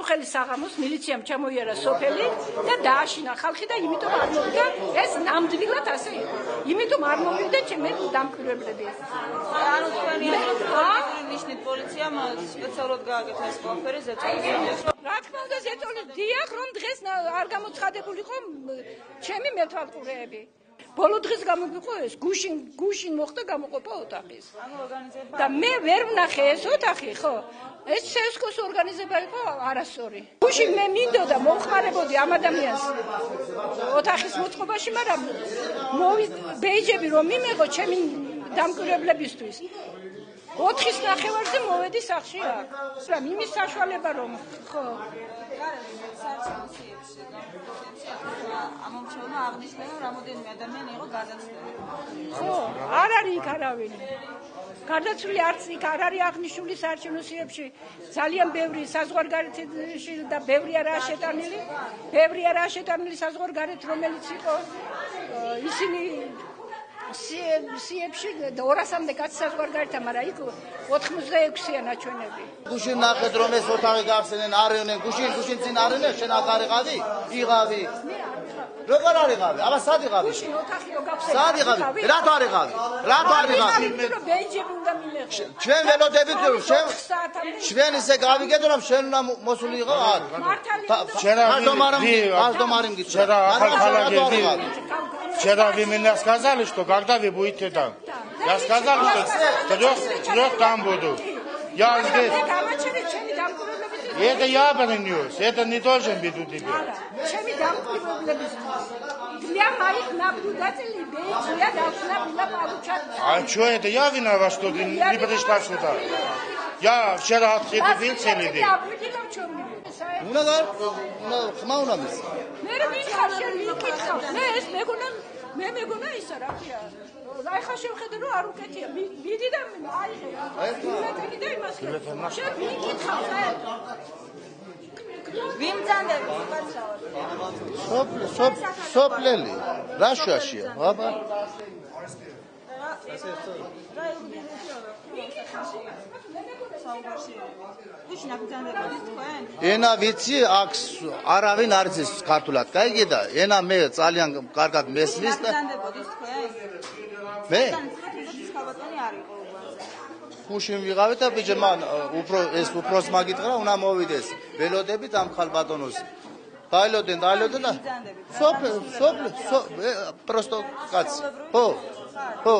სოფხელის საღამოს მილიციამ ჩამოიარა სოფელი და დააშინა ხალხი და იმიტომ არ მოვიდა ეს ნამდვილად ასე იყო. იმიტომ არ მოვიდა ჩემი დამკვირვებლები. ანუ თქვენი ნიშნით პოლიციამ სპეციალურად გააკეთა ეს ყველაფერი ზეწოლის. რა თქმა უნდა ზეწოლის დიახ რომ დღეს არ გამოცხადებულიყო ჩემი მეთვალყურეები. ბოლო დღეს გამოგიყო ეს გუშინ მოხდა გამოყოფა ოთახის. და მე ვერ ვნახე ეს ოთახი, ხო? ეს სესკოს ორგანიზება იყო არასწორი. გუშინ მე მინდოდა მომხმარებოდი ამ ადამიანს ოთახის მოწყობაში, მაგრამ ბეიჯები რომ მიმეღო ჩემი დამკვირვებლებისთვის. 4-ის ნახევარზე მოვედი სახლში აქ. მაგრამ იმის საშუალება რომ ხო ამომრჩევლმა აღნიშნა რომ რამოდენიმე ადამიანი იყო გადაცვლილი. ხო, არ არის იქ არავინ. გარდაცვლილი არც იქ არ არის აღნიშნული საარჩევნო სიებში. ძალიან ბევრი საზღვარგარეთში და ბევრი არაა შეტანილი. ბევრი არაა შეტანილი საზღვარგარეთ, რომელიც იყო ისინი სიებში 200-მდე კაცი საზღვარგარეთთან, მაგრამ იქ 86-ია ნაჩვენები. გუშინ ნახეთ რომ ეს ოთახი გახსენენ, არენენ, გუშინ წინ არენენ, შენ აქ არიღავი? იღავი. როგორ არიღავი? აბა სად იღავი? გუშინ ოთახი რო გახსენე. სად იღავი? რატო არიღავი? რატო არიღავი? ბეიჯები უნდა მიმეღო. ჩვენ ველოდებით ჩვენ ისე გავიგეთ რომ შენ უნდა მოსული იყო აქ. Каждомарим гит. Вчера Вчера вы меня сказали, что когда вы будете там? Я сказал, что трех там буду. Я здесь. Это я принес. Это не должен быть у тебя. А что это? Я виноват, что ты не пришла сюда? Я вчера отходил целый день. ხმა უნდა მის. მე მიხარ შენ მიკითხავს. მე მეგონა ისა რა ქვია. აი ხა შევხედე რომ არ უკეთია. მიდი და აიღე. ბილეთები და იმას. შენ მიკითხავს აი. ვინ ძანდები სპეციალურად? სოფლელი. რა შუაშია? აბა. ენა ვიცი აქ არავინ არ იცის ქართულად. გაიგე და ენა მე ძალიან კარგად მესმის და მე გუშინ ვიღავი და ბიჭმა უფროს მაგიტყრა უნდა მოვიდეს. ველოდებით ამ ხალბატონოს. დაილოდენ და სოფლ просто კაც. ხო.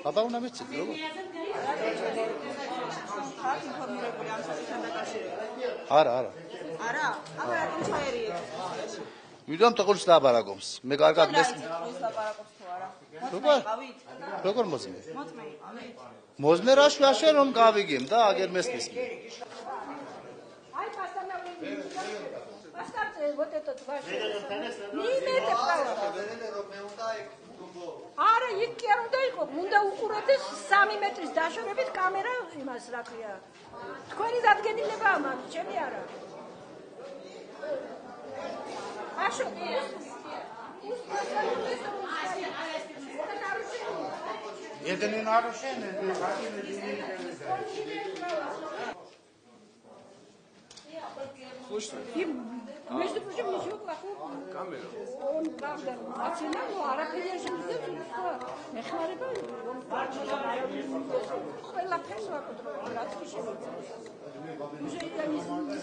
აბა უნდა მიცით როგორ? არა. არა? აბა რატომ ჩაერიეთ? ვიდრე ტყურს ლაპარაკობს. მე კარგად მესმის. ლაპარაკობს თუ არა? როგორ მოზმე? მოწმე. მოზმე რა შუაშე რომ გავიგემ და აგერ მესმის. Ай, поставьте вот этот ваш. Не имеете права. არა, იქ კი არ უნდა იყო, უნდა უყურებდეს 3 მეტრის დაშორებით კამერა იმას რა ქვია. თქვენი დადგენილებაა მაგ, ჩემი არა. აშო. Это не нарушение, это Между прочим, ничего плохого. Камера. Он, правда, оценил, но арабия же не знает, что нехварება он ყველა ფესვა კონტროლირებს. Уже я не знаю.